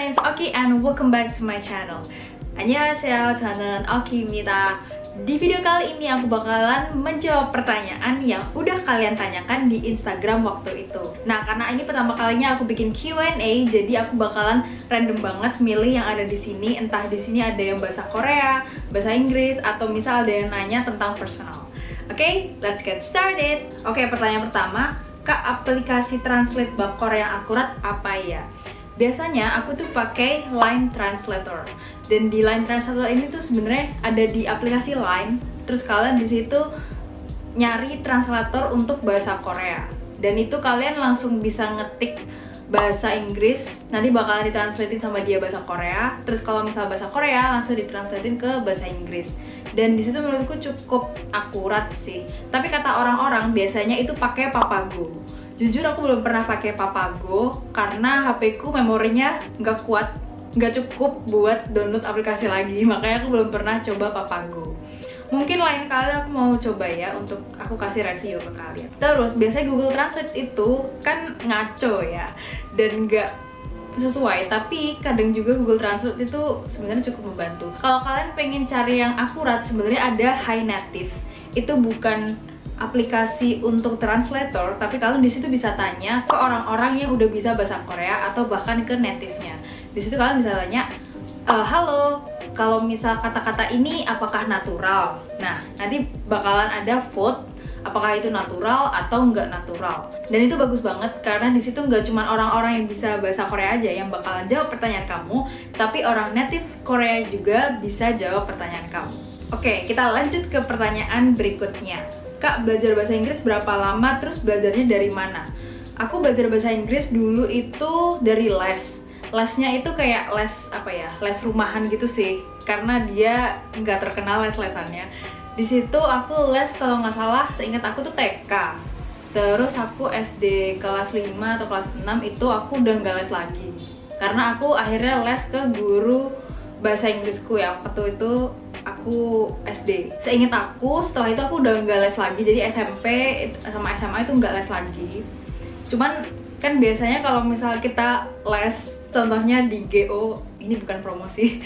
name's Oki and welcome back to my channel. 안녕하세요, 저는 Oki입니다. Di video kali ini aku bakalan menjawab pertanyaan yang udah kalian tanyakan di Instagram waktu itu. Nah, karena ini pertama kalinya aku bikin Q&A, jadi aku bakalan random banget milih yang ada di sini. Entah di sini ada yang bahasa Korea, bahasa Inggris, atau misal ada yang nanya tentang personal. Oke, let's get started. Oke, pertanyaan pertama, Kak, aplikasi translate bakor yang akurat apa ya? Biasanya aku tuh pakai Line Translator, dan di Line Translator ini tuh sebenarnya ada di aplikasi Line. Terus kalian di situ nyari translator untuk bahasa Korea, dan itu kalian langsung bisa ngetik bahasa Inggris, nanti bakalan ditranslatein sama dia bahasa Korea. Terus kalau misalnya bahasa Korea langsung ditranslatein ke bahasa Inggris, dan di situ menurutku cukup akurat sih. Tapi kata orang-orang biasanya itu pakai Papago. Jujur aku belum pernah pakai Papago karena HP ku memorinya nggak kuat, nggak cukup buat download aplikasi lagi, makanya aku belum pernah coba Papago. Mungkin lain kali aku mau coba ya untuk aku kasih review ke kalian. Terus biasanya Google Translate itu kan ngaco ya dan nggak sesuai, tapi kadang juga Google Translate itu sebenarnya cukup membantu. Kalau kalian pengen cari yang akurat, sebenarnya ada Hi Native. Itu bukan aplikasi untuk translator, tapi kalian di situ bisa tanya ke orang-orang yang udah bisa bahasa Korea atau bahkan ke native-nya. Di situ kalian bisa tanya, halo, kalau misal kata-kata ini apakah natural? Nah, nanti bakalan ada vote apakah itu natural atau nggak natural. Dan itu bagus banget karena di situ nggak cuma orang-orang yang bisa bahasa Korea aja yang bakalan jawab pertanyaan kamu, tapi orang native Korea juga bisa jawab pertanyaan kamu. Oke, kita lanjut ke pertanyaan berikutnya. Kak, belajar bahasa Inggris berapa lama, terus belajarnya dari mana? Aku belajar bahasa Inggris dulu itu dari les. Lesnya itu kayak les apa ya? Les rumahan gitu sih. Karena dia nggak terkenal les-lesannya. Di situ aku les kalau nggak salah, seingat aku tuh TK. Terus aku SD kelas 5 atau kelas 6 itu aku udah nggak les lagi. Karena aku akhirnya les ke guru bahasa Inggrisku yang waktu itu aku SD. Seingat aku, setelah itu aku udah nggak les lagi. Jadi SMP sama SMA itu nggak les lagi. Cuman kan biasanya kalau misal kita les, contohnya di GO, ini bukan promosi.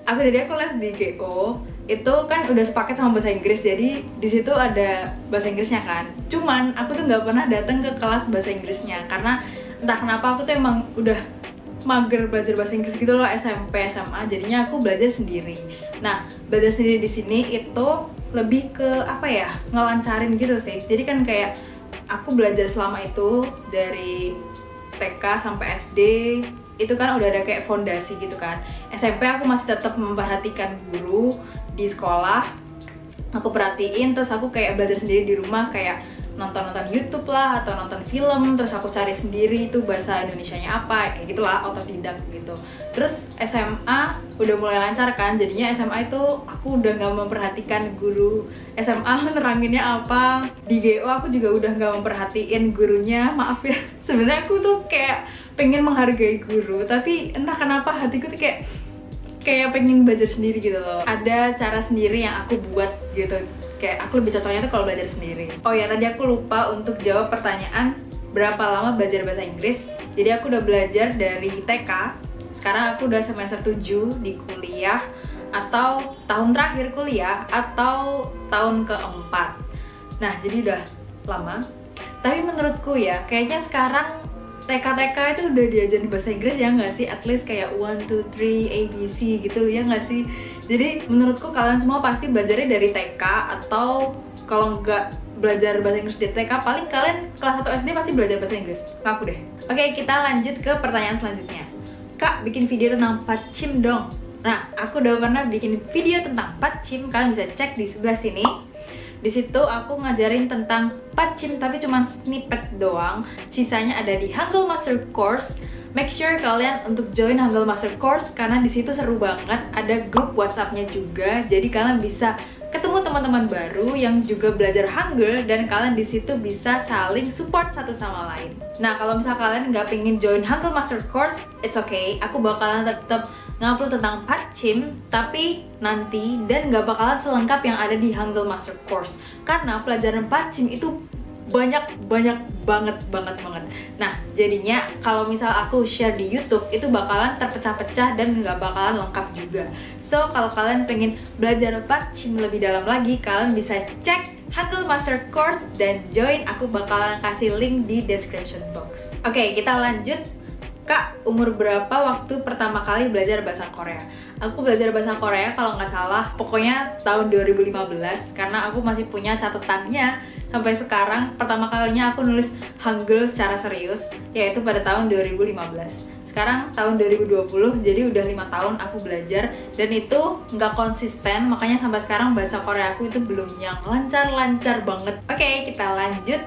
Aku les di GO, itu kan udah sepaket sama bahasa Inggris. Jadi di situ ada bahasa Inggrisnya kan. Cuman aku tuh nggak pernah datang ke kelas bahasa Inggrisnya karena entah kenapa aku tuh emang udah mager belajar bahasa Inggris gitu loh SMP, SMA, jadinya aku belajar sendiri. Nah, belajar sendiri di sini itu lebih ke apa ya, ngelancarin gitu sih. Jadi kan kayak aku belajar selama itu dari TK sampai SD, itu kan udah ada kayak fondasi gitu kan. SMP aku masih tetap memperhatikan guru di sekolah, aku perhatiin, terus aku kayak belajar sendiri di rumah, kayak nonton YouTube lah atau nonton film, terus aku cari sendiri itu bahasa Indonesianya apa, kayak gitulah, autodidak gitu. Terus SMA udah mulai lancar kan, jadinya SMA itu aku udah nggak memperhatikan guru SMA neranginnya apa. Di GO aku juga udah nggak memperhatiin gurunya, maaf ya. Sebenarnya aku tuh kayak pengen menghargai guru, tapi entah kenapa hatiku tuh kayak pengen belajar sendiri gitu loh. Ada cara sendiri yang aku buat gitu. Kayak aku lebih cocoknya tuh kalau belajar sendiri. Oh ya, tadi aku lupa untuk jawab pertanyaan berapa lama belajar bahasa Inggris. Jadi aku udah belajar dari TK. Sekarang aku udah semester 7 di kuliah, atau tahun terakhir kuliah, atau tahun keempat. Nah, jadi udah lama. Tapi menurutku ya, kayaknya sekarang TK-TK itu udah diajarin bahasa Inggris ya nggak sih? At least kayak 1, 2, 3, ABC gitu ya nggak sih? Jadi menurutku kalian semua pasti belajarnya dari TK, atau kalau nggak belajar bahasa Inggris di TK, paling kalian kelas 1 SD pasti belajar bahasa Inggris. Ngaku deh. Oke, kita lanjut ke pertanyaan selanjutnya. Kak, bikin video tentang Pachim dong. Nah, aku udah pernah bikin video tentang Pachim, kalian bisa cek di sebelah sini. Di situ aku ngajarin tentang Pachim, tapi cuma snippet doang. Sisanya ada di Hangul Master Course. Make sure kalian untuk join Hangul Master Course karena di situ seru banget. Ada grup WhatsApp-nya juga. Jadi kalian bisa ketemu teman-teman baru yang juga belajar Hangul, dan kalian di situ bisa saling support satu sama lain. Nah, kalau misal kalian nggak pengen join Hangul Master Course, it's okay. Aku bakalan tetap ngupload tentang Pachim, tapi nanti, dan nggak bakalan selengkap yang ada di Hangul Master Course. Karena pelajaran Pachim itu banyak banget. Nah, jadinya kalau misal aku share di YouTube itu bakalan terpecah-pecah dan nggak bakalan lengkap juga. So, kalau kalian pengen belajar Pakcim lebih dalam lagi, kalian bisa cek Hangul Master Course dan join. Aku bakalan kasih link di description box. Oke, kita lanjut. Kak, umur berapa waktu pertama kali belajar bahasa Korea? Aku belajar bahasa Korea kalau nggak salah, pokoknya tahun 2015, karena aku masih punya catatannya sampai sekarang. Pertama kalinya aku nulis Hangul secara serius, yaitu pada tahun 2015. Sekarang tahun 2020, jadi udah 5 tahun aku belajar, dan itu nggak konsisten, makanya sampai sekarang bahasa Korea aku itu belum yang lancar-lancar banget. Oke, kita lanjut.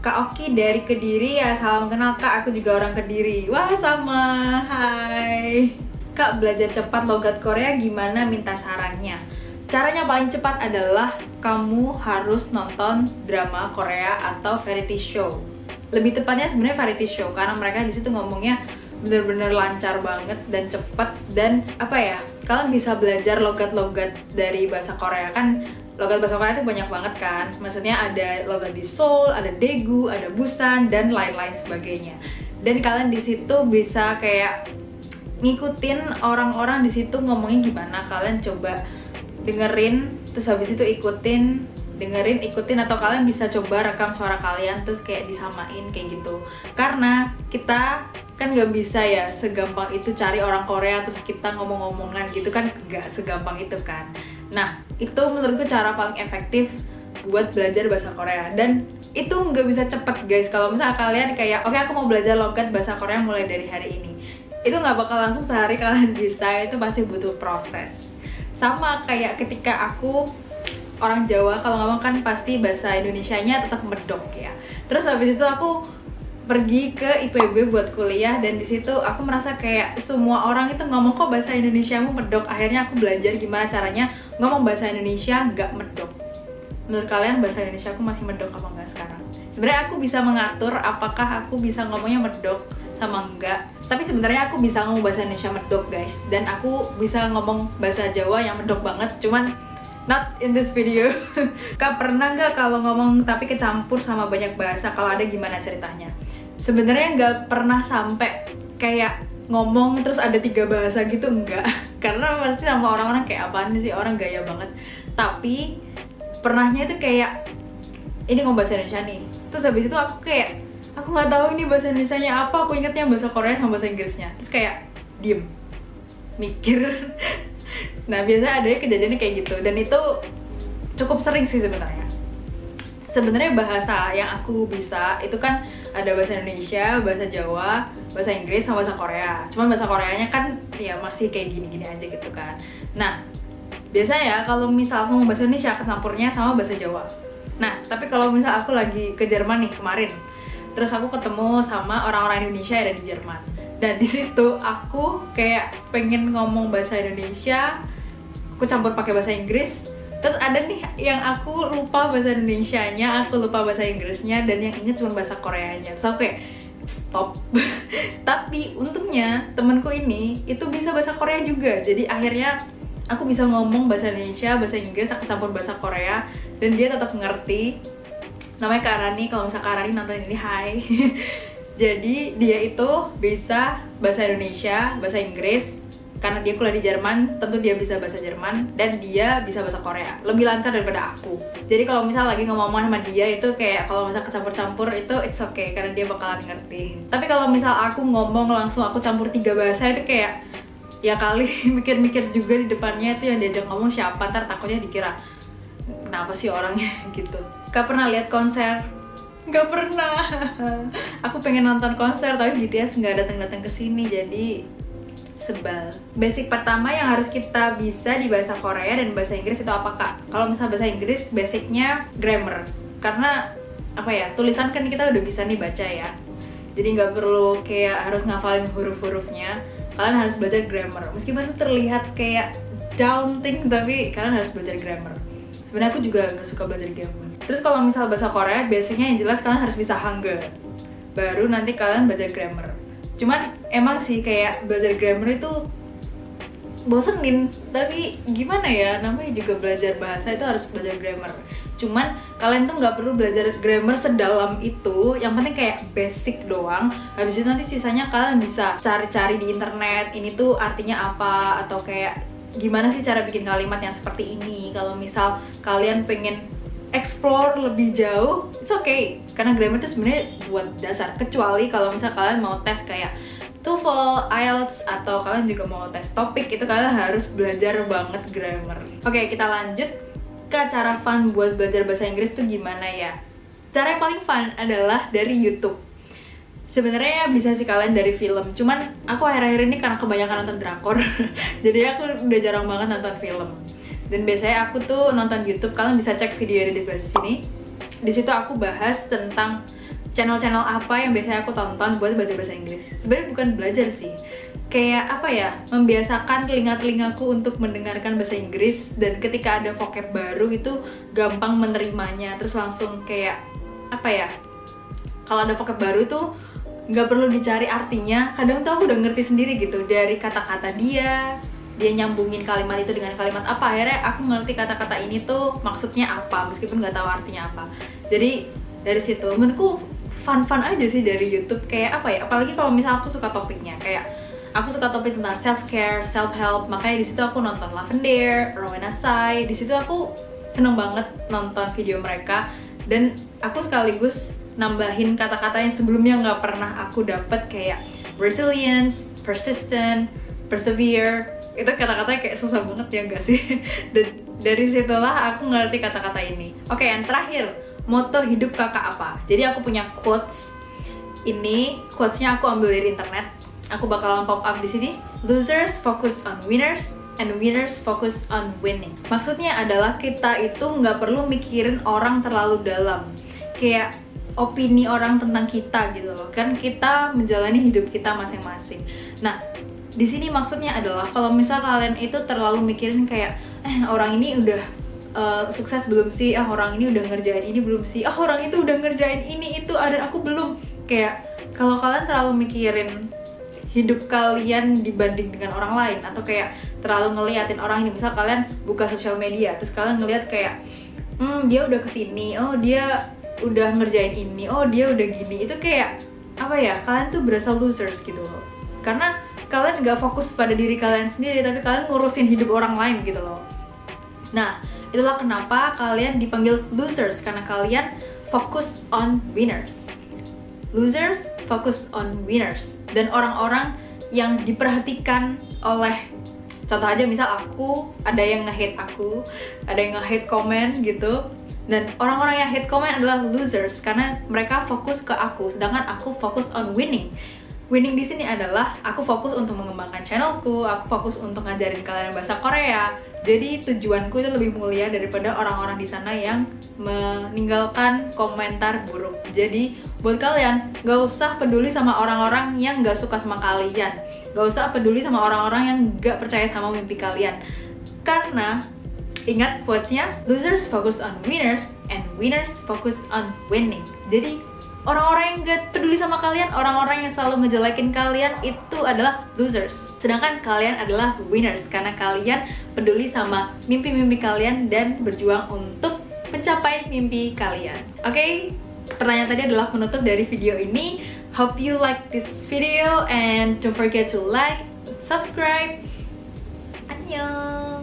Kak Oki dari Kediri ya, salam kenal Kak, aku juga orang Kediri. Wah, sama, hai. Kak, belajar cepat logat Korea gimana, minta sarannya. Caranya paling cepat adalah kamu harus nonton drama Korea atau variety show. Lebih tepatnya sebenarnya variety show, karena mereka di situ ngomongnya bener-bener lancar banget dan cepat. Dan apa ya, kalian bisa belajar logat-logat dari bahasa Korea. Kan logat bahasa Korea itu banyak banget kan, maksudnya ada logat di Seoul, ada Daegu, ada Busan, dan lain-lain sebagainya. Dan kalian di situ bisa kayak ngikutin orang-orang di situ ngomongnya gimana, kalian coba dengerin, terus habis itu ikutin, atau kalian bisa coba rekam suara kalian terus kayak disamain kayak gitu. Karena kita kan nggak bisa ya segampang itu cari orang Korea terus kita ngomong-ngomongan gitu kan, nggak segampang itu kan. Nah, itu menurutku cara paling efektif buat belajar bahasa Korea. Dan itu nggak bisa cepet guys. Kalau misalnya kalian kayak, oke aku mau belajar logat bahasa Korea mulai dari hari ini, itu nggak bakal langsung sehari kalian bisa, itu pasti butuh proses. Sama kayak ketika aku orang Jawa, kalau ngomong kan pasti bahasa Indonesianya tetap medok ya. Terus habis itu aku pergi ke IPB buat kuliah, dan di situ aku merasa kayak semua orang itu ngomong kok bahasa Indonesiamu medok. Akhirnya aku belajar gimana caranya ngomong bahasa Indonesia nggak medok. Menurut kalian bahasa Indonesia aku masih medok apa enggak sekarang? Sebenarnya aku bisa mengatur apakah aku bisa ngomongnya medok sama enggak. Tapi sebenarnya aku bisa ngomong bahasa Indonesia medok guys, dan aku bisa ngomong bahasa Jawa yang medok banget, cuman not in this video. Kak, pernah nggak kalau ngomong tapi kecampur sama banyak bahasa? Kalau ada gimana ceritanya? Sebenarnya nggak pernah sampai kayak ngomong terus ada 3 bahasa gitu, enggak. Karena pasti sama orang-orang kayak apaan sih, orang gaya banget. Tapi pernahnya itu kayak ini ngomong bahasa Indonesia nih, terus habis itu aku kayak aku nggak tahu ini bahasa Indonesianya apa, aku ingetnya bahasa Korea sama bahasa Inggrisnya, terus kayak diem mikir. Nah, biasanya ada kejadiannya kayak gitu, dan itu cukup sering sih sebenarnya. Sebenarnya bahasa yang aku bisa itu kan ada bahasa Indonesia, bahasa Jawa, bahasa Inggris, sama bahasa Korea. Cuman bahasa Koreanya kan ya masih kayak gini-gini aja gitu kan. Nah, biasanya ya kalau misal aku ngomong bahasa Indonesia kecampurnya sama bahasa Jawa. Nah, tapi kalau misal aku lagi ke Jerman nih kemarin, terus aku ketemu sama orang-orang Indonesia yang ada di Jerman. Dan di situ aku kayak pengen ngomong bahasa Indonesia, aku campur pakai bahasa Inggris. Terus ada nih yang aku lupa bahasa Indonesianya, aku lupa bahasa Inggrisnya, dan yang inget cuma bahasa Koreanya. So kayak stop. Tapi untungnya temanku ini itu bisa bahasa Korea juga. Jadi akhirnya aku bisa ngomong bahasa Indonesia, bahasa Inggris, aku campur bahasa Korea, dan dia tetap ngerti. Namanya Kak Rani, kalau misalnya Kak Rani nonton ini, hai. Jadi dia itu bisa bahasa Indonesia, bahasa Inggris. Karena dia kuliah di Jerman, tentu dia bisa bahasa Jerman, dan dia bisa bahasa Korea. Lebih lancar daripada aku. Jadi kalau misal lagi ngomong sama dia itu kayak kalau misal kecampur-campur itu it's okay, karena dia bakalan ngerti. Tapi kalau misal aku ngomong langsung aku campur 3 bahasa itu kayak ya kali mikir-mikir juga di depannya itu yang diajak ngomong siapa, ntar takutnya dikira kenapa sih orangnya gitu. Gak pernah lihat konser? Gak pernah. Aku pengen nonton konser tapi BTS nggak datang-datang ke sini, jadi sebal. Basic pertama yang harus kita bisa di bahasa Korea dan bahasa Inggris itu apa Kak? Kalau misalnya bahasa Inggris basicnya grammar, karena apa ya, tulisan kan kita udah bisa nih baca ya, jadi nggak perlu kayak harus ngafalin huruf-hurufnya. Kalian harus belajar grammar, meskipun itu terlihat kayak daunting, tapi kalian harus belajar grammar. Sebenarnya aku juga nggak suka belajar grammar. Terus kalau misal bahasa Korea, basicnya yang jelas kalian harus bisa Hangul, baru nanti kalian belajar grammar. Cuman emang sih kayak belajar grammar itu bosenin, tapi gimana ya, namanya juga belajar bahasa itu harus belajar grammar. Cuman kalian tuh nggak perlu belajar grammar sedalam itu, yang penting kayak basic doang. Habis itu nanti sisanya kalian bisa cari-cari di internet, ini tuh artinya apa, atau kayak gimana sih cara bikin kalimat yang seperti ini. Kalau misal kalian pengen explore lebih jauh, it's okay, karena grammar itu sebenarnya buat dasar. Kecuali kalau misal kalian mau tes kayak TOEFL, IELTS, atau kalian juga mau tes topik, itu kalian harus belajar banget grammar. Oke, kita lanjut ke cara fun buat belajar bahasa Inggris tuh gimana ya. Cara yang paling fun adalah dari YouTube. Sebenarnya bisa sih kalian dari film, cuman aku akhir-akhir ini karena kebanyakan nonton drakor jadi aku udah jarang banget nonton film. Dan biasanya aku tuh nonton YouTube, kalian bisa cek video di sini. Di situ aku bahas tentang channel-channel apa yang biasanya aku tonton buat belajar bahasa Inggris. Sebenarnya bukan belajar sih, kayak apa ya, membiasakan telinga-telingaku untuk mendengarkan bahasa Inggris, dan ketika ada vocab baru itu gampang menerimanya, terus langsung kayak apa ya, kalau ada vocab baru tuh nggak perlu dicari artinya, kadang tuh aku udah ngerti sendiri gitu dari kata-kata dia nyambungin kalimat itu dengan kalimat apa, akhirnya aku ngerti kata-kata ini tuh maksudnya apa meskipun nggak tahu artinya apa. Jadi dari situ menurutku fun-fun aja sih dari YouTube, kayak apa ya, apalagi kalau misal aku suka topiknya, kayak aku suka topik tentang self-care, self-help, makanya di situ aku nonton Lavender, Rowena Sai. Di situ aku seneng banget nonton video mereka, dan aku sekaligus nambahin kata-kata yang sebelumnya nggak pernah aku dapet, kayak resilience, persistent, persevere. Itu kata-katanya kayak susah banget ya nggak sih? Dan dari situlah aku ngerti kata-kata ini. Oke, yang terakhir, moto hidup kakak apa? Jadi aku punya quotes. Ini quotesnya aku ambil dari internet. Aku bakalan pop up di sini. Losers focus on winners, and winners focus on winning. Maksudnya adalah kita itu nggak perlu mikirin orang terlalu dalam, kayak opini orang tentang kita gitu loh. Kan kita menjalani hidup kita masing-masing. Nah, di sini maksudnya adalah kalau misal kalian itu terlalu mikirin kayak orang ini udah sukses belum sih? Orang ini udah ngerjain ini belum sih? Orang itu udah ngerjain ini itu, ada aku belum. Kayak kalau kalian terlalu mikirin hidup kalian dibanding dengan orang lain, atau kayak terlalu ngeliatin orang ini, misal kalian buka sosial media terus kalian ngeliat kayak dia udah kesini, oh dia udah ngerjain ini, oh dia udah gini, itu kayak apa ya, kalian tuh berasa losers gitu loh, karena kalian nggak fokus pada diri kalian sendiri, tapi kalian ngurusin hidup orang lain gitu loh. Nah, itulah kenapa kalian dipanggil losers, karena kalian fokus on winners. Losers fokus on winners. Dan orang-orang yang diperhatikan oleh, contoh aja misal aku, ada yang nge-hate aku, ada yang nge-hate komen gitu, dan orang-orang yang hate comment adalah losers karena mereka fokus ke aku, sedangkan aku fokus on winning. Winning di sini adalah aku fokus untuk mengembangkan channelku, aku fokus untuk ngajarin kalian bahasa Korea. Jadi tujuanku itu lebih mulia daripada orang-orang di sana yang meninggalkan komentar buruk. Jadi buat kalian, gak usah peduli sama orang-orang yang gak suka sama kalian, gak usah peduli sama orang-orang yang gak percaya sama mimpi kalian. Karena ingat quotes-nya, losers focus on winners and winners focus on winning. Jadi orang-orang yang gak peduli sama kalian, orang-orang yang selalu ngejelekin kalian, itu adalah losers. Sedangkan kalian adalah winners karena kalian peduli sama mimpi-mimpi kalian dan berjuang untuk mencapai mimpi kalian. Oke, pertanyaan tadi adalah penutup dari video ini. Hope you like this video and don't forget to like, subscribe. Annyeong.